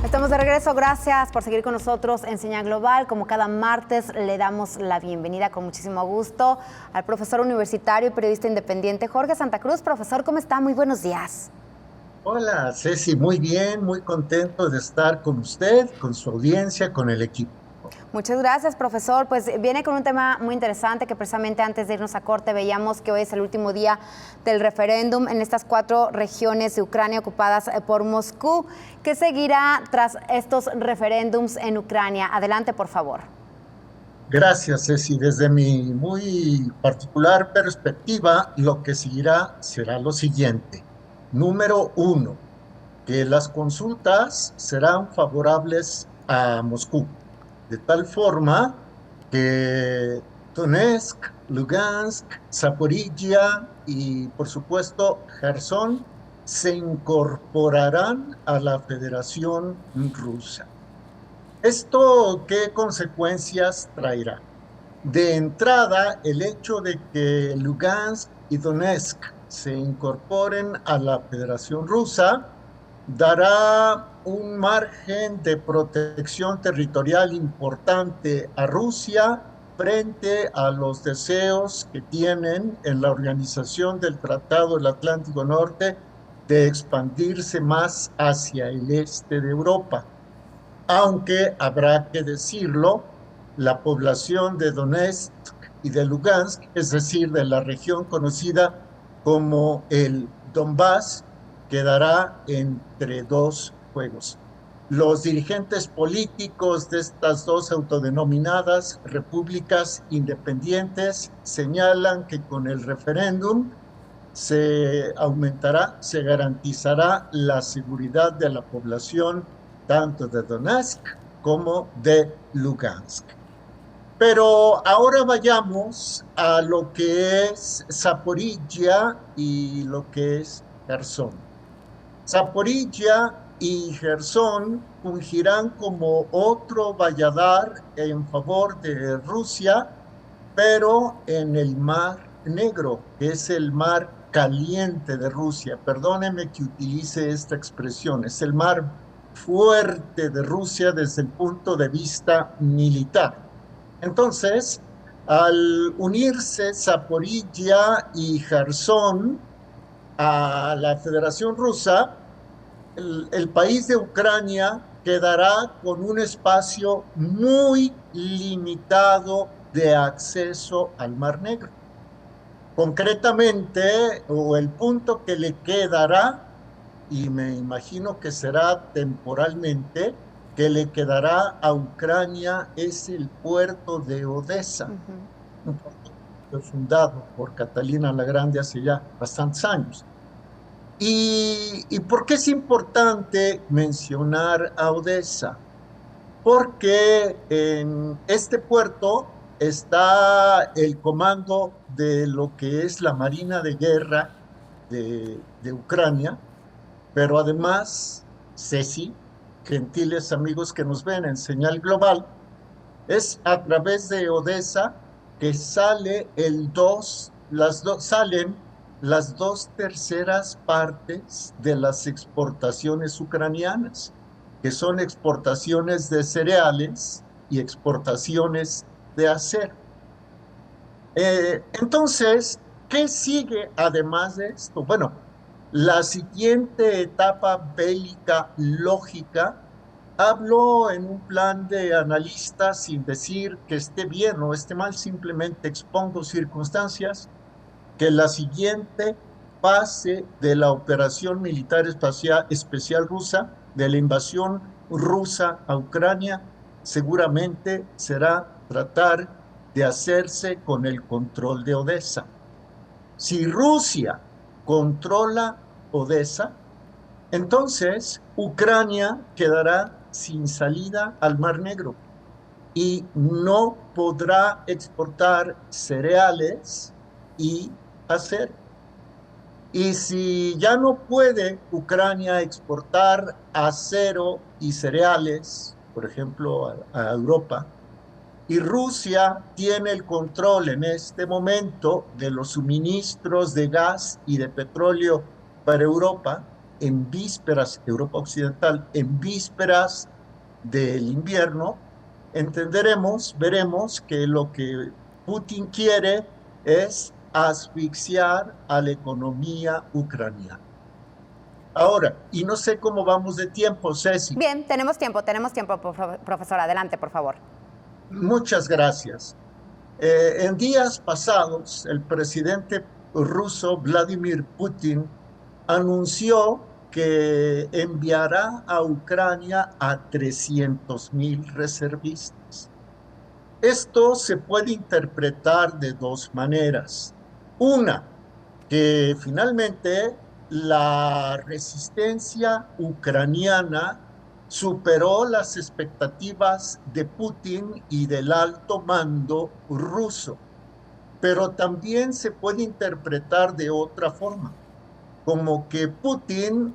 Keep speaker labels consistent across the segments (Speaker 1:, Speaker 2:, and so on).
Speaker 1: Estamos de regreso, gracias por seguir con nosotros en Señal Global. Como cada martes le damos la bienvenida con muchísimo gusto al profesor universitario y periodista independiente Jorge Santa Cruz. Profesor, ¿cómo está? Muy buenos días.
Speaker 2: Hola, Ceci, muy bien, muy contento de estar con usted, con su audiencia, con el equipo.
Speaker 1: Muchas gracias, profesor. Pues viene con un tema muy interesante que precisamente antes de irnos a corte veíamos que hoy es el último día del referéndum en estas 4 regiones de Ucrania ocupadas por Moscú. ¿Qué seguirá tras estos referéndums en Ucrania? Adelante, por favor.
Speaker 2: Gracias, Ceci. Desde mi muy particular perspectiva, lo que seguirá será lo siguiente. Número uno, que las consultas serán favorables a Moscú, de tal forma que Donetsk, Lugansk, Zaporizhia y, por supuesto, Gerson se incorporarán a la Federación Rusa. ¿Esto qué consecuencias traerá? De entrada, el hecho de que Lugansk y Donetsk se incorporen a la Federación Rusa dará un margen de protección territorial importante a Rusia frente a los deseos que tienen en la Organización del Tratado del Atlántico Norte de expandirse más hacia el este de Europa. Aunque habrá que decirlo, la población de Donetsk y de Lugansk, es decir, de la región conocida como el Donbass, quedará entre dos fuegos. Los dirigentes políticos de estas dos autodenominadas repúblicas independientes señalan que con el referéndum se garantizará la seguridad de la población tanto de Donetsk como de Lugansk. Pero ahora vayamos a lo que es Zaporizhia y lo que es Gerson. Zaporizhia y Gerson fungirán como otro valladar en favor de Rusia, pero en el Mar Negro, que es el mar caliente de Rusia. Perdóneme que utilice esta expresión, es el mar fuerte de Rusia desde el punto de vista militar. Entonces, al unirse Zaporizhia y Gerson a la Federación Rusa, el país de Ucrania quedará con un espacio muy limitado de acceso al Mar Negro. Concretamente, o el punto que le quedará, y me imagino que será temporalmente, que le quedará a Ucrania es el puerto de Odessa, un puerto que fue fundado por Catalina la Grande hace ya bastantes años. ¿Y por qué es importante mencionar a Odessa? Porque en este puerto está el comando de lo que es la Marina de Guerra de Ucrania, pero además, Ceci, gentiles amigos que nos ven en Señal Global, es a través de Odessa que salen las 2/3 de las exportaciones ucranianas, que son exportaciones de cereales y exportaciones de acero. Entonces, ¿qué sigue además de esto? Bueno, la siguiente etapa bélica lógica, hablo en un plan de analista sin decir que esté bien o esté mal, simplemente expongo circunstancias, que la siguiente fase de la operación militar especial rusa, de la invasión rusa a Ucrania, seguramente será tratar de hacerse con el control de Odessa. Si Rusia controla Odessa, entonces Ucrania quedará sin salida al Mar Negro y no podrá exportar cereales y acero. Y si ya no puede Ucrania exportar acero y cereales, por ejemplo, a Europa, y Rusia tiene el control en este momento de los suministros de gas y de petróleo para Europa, en vísperas, Europa Occidental, en vísperas del invierno, veremos que lo que Putin quiere es asfixiar a la economía ucraniana. Ahora, y no sé cómo vamos de tiempo, Ceci.
Speaker 1: Bien, tenemos tiempo, profesor. Adelante, por favor.
Speaker 2: Muchas gracias. En días pasados, el presidente ruso Vladimir Putin anunció que enviará a Ucrania a 300,000 reservistas. Esto se puede interpretar de dos maneras. Una, que finalmente la resistencia ucraniana superó las expectativas de Putin y del alto mando ruso, pero también se puede interpretar de otra forma, como que Putin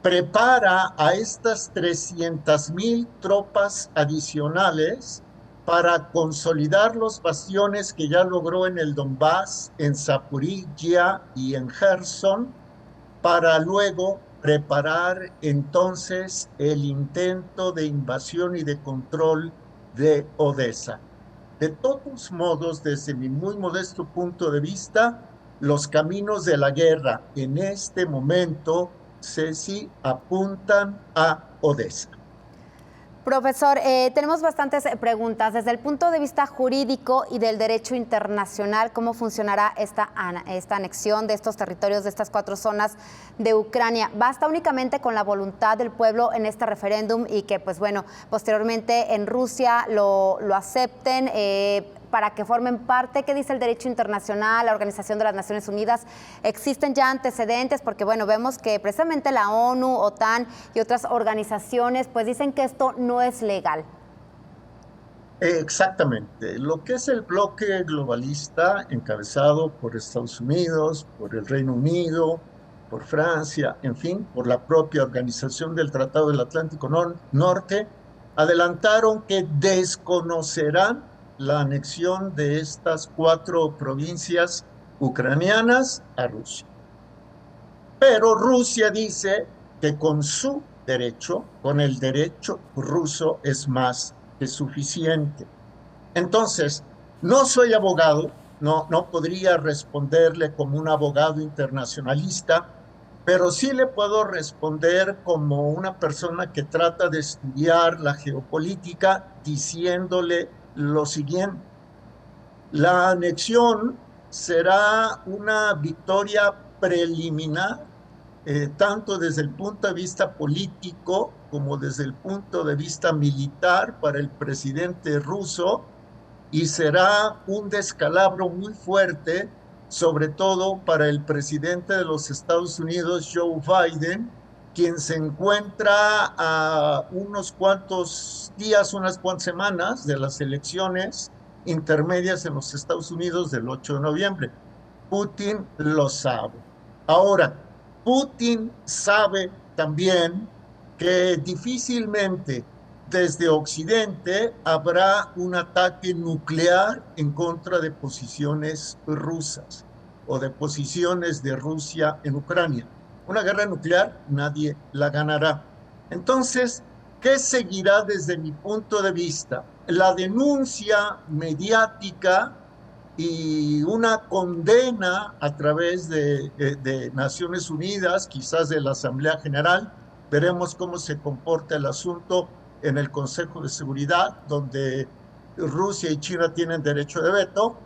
Speaker 2: prepara a estas 300,000 tropas adicionales para consolidar los bastiones que ya logró en el Donbass, en Zaporizhia y en Gerson, para luego preparar entonces el intento de invasión y de control de Odessa. De todos modos, desde mi muy modesto punto de vista, los caminos de la guerra en este momento, Ceci, apuntan a Odessa.
Speaker 1: Profesor, tenemos bastantes preguntas. Desde el punto de vista jurídico y del derecho internacional, ¿cómo funcionará esta anexión de estos territorios, de estas 4 zonas de Ucrania? ¿Basta únicamente con la voluntad del pueblo en este referéndum y que, pues bueno, posteriormente en Rusia lo acepten para que formen parte? ¿Qué dice el derecho internacional, la Organización de las Naciones Unidas? ¿Existen ya antecedentes? Porque, bueno, vemos que precisamente la ONU, OTAN y otras organizaciones, pues dicen que esto no es legal.
Speaker 2: Exactamente. Lo que es el bloque globalista, encabezado por Estados Unidos, por el Reino Unido, por Francia, en fin, por la propia Organización del Tratado del Atlántico Norte, adelantaron que desconocerán la anexión de estas 4 provincias ucranianas a Rusia. Pero Rusia dice que con su derecho, con el derecho ruso, es más que suficiente. Entonces, no soy abogado, no podría responderle como un abogado internacionalista, pero sí le puedo responder como una persona que trata de estudiar la geopolítica diciéndole lo siguiente: la anexión será una victoria preliminar, tanto desde el punto de vista político como desde el punto de vista militar para el presidente ruso, y será un descalabro muy fuerte, sobre todo para el presidente de los Estados Unidos, Joe Biden, quien se encuentra a unos cuantos días, unas cuantas semanas de las elecciones intermedias en los Estados Unidos del 8 de noviembre. Putin lo sabe. Ahora, Putin sabe también que difícilmente desde Occidente habrá un ataque nuclear en contra de posiciones rusas o de posiciones de Rusia en Ucrania. Una guerra nuclear nadie la ganará. Entonces, ¿qué seguirá desde mi punto de vista? La denuncia mediática y una condena a través de Naciones Unidas, quizás de la Asamblea General. Veremos cómo se comporta el asunto en el Consejo de Seguridad, donde Rusia y China tienen derecho de veto.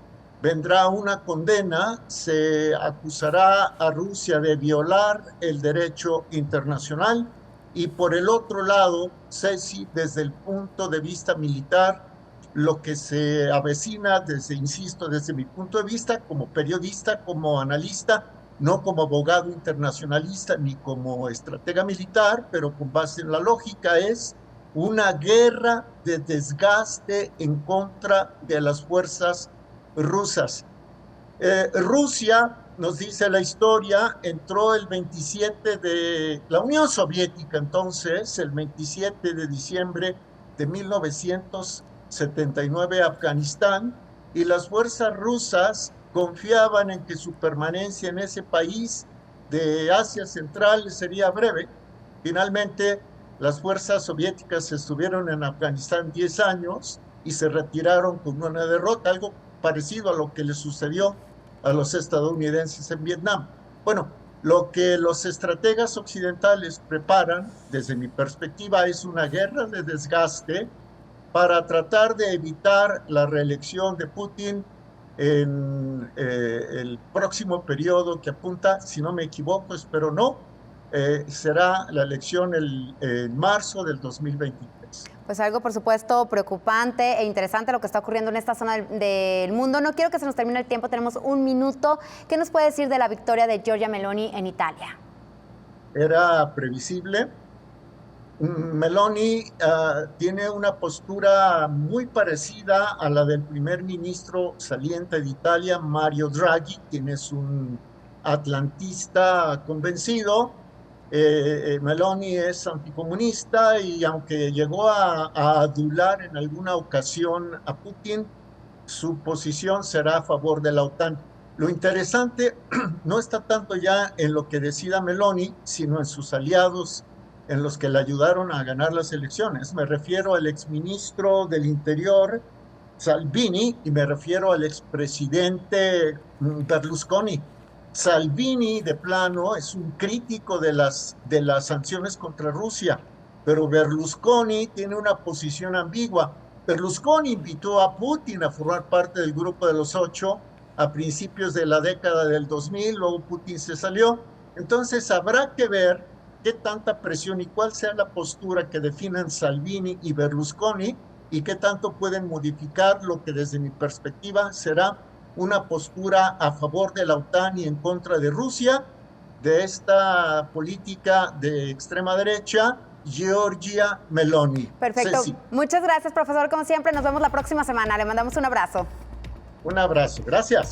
Speaker 2: Vendrá una condena, se acusará a Rusia de violar el derecho internacional, y por el otro lado, Ceci, desde el punto de vista militar, lo que se avecina, insisto, desde mi punto de vista como periodista, como analista, no como abogado internacionalista ni como estratega militar, pero con base en la lógica, es una guerra de desgaste en contra de las fuerzas rusas. Rusia, nos dice la historia, entró el 27 de la Unión Soviética, entonces, el 27 de diciembre de 1979 a Afganistán, y las fuerzas rusas confiaban en que su permanencia en ese país de Asia Central sería breve. Finalmente, las fuerzas soviéticas estuvieron en Afganistán 10 años y se retiraron con una derrota, algo parecido a lo que le sucedió a los estadounidenses en Vietnam. Bueno, lo que los estrategas occidentales preparan, desde mi perspectiva, es una guerra de desgaste para tratar de evitar la reelección de Putin en el próximo periodo que apunta, si no me equivoco, espero no, será la elección en marzo del 2023.
Speaker 1: Pues algo, por supuesto, preocupante e interesante lo que está ocurriendo en esta zona del mundo. No quiero que se nos termine el tiempo, tenemos un minuto. ¿Qué nos puede decir de la victoria de Giorgia Meloni en Italia?
Speaker 2: Era previsible. Meloni tiene una postura muy parecida a la del primer ministro saliente de Italia, Mario Draghi, quien es un atlantista convencido. Meloni es anticomunista y aunque llegó a adular en alguna ocasión a Putin, su posición será a favor de la OTAN. Lo interesante no está tanto ya en lo que decida Meloni, sino en sus aliados, en los que le ayudaron a ganar las elecciones. Me refiero al exministro del Interior, Salvini, y me refiero al expresidente Berlusconi. Salvini, de plano, es un crítico de las sanciones contra Rusia, pero Berlusconi tiene una posición ambigua. Berlusconi invitó a Putin a formar parte del grupo de los 8 a principios de la década del 2000, luego Putin se salió. Entonces habrá que ver qué tanta presión y cuál sea la postura que definan Salvini y Berlusconi y qué tanto pueden modificar lo que desde mi perspectiva será una postura a favor de la OTAN y en contra de Rusia, de esta política de extrema derecha, Giorgia Meloni.
Speaker 1: Perfecto.
Speaker 2: Ceci.
Speaker 1: Muchas gracias, profesor, como siempre. Nos vemos la próxima semana. Le mandamos un abrazo.
Speaker 2: Un abrazo. Gracias.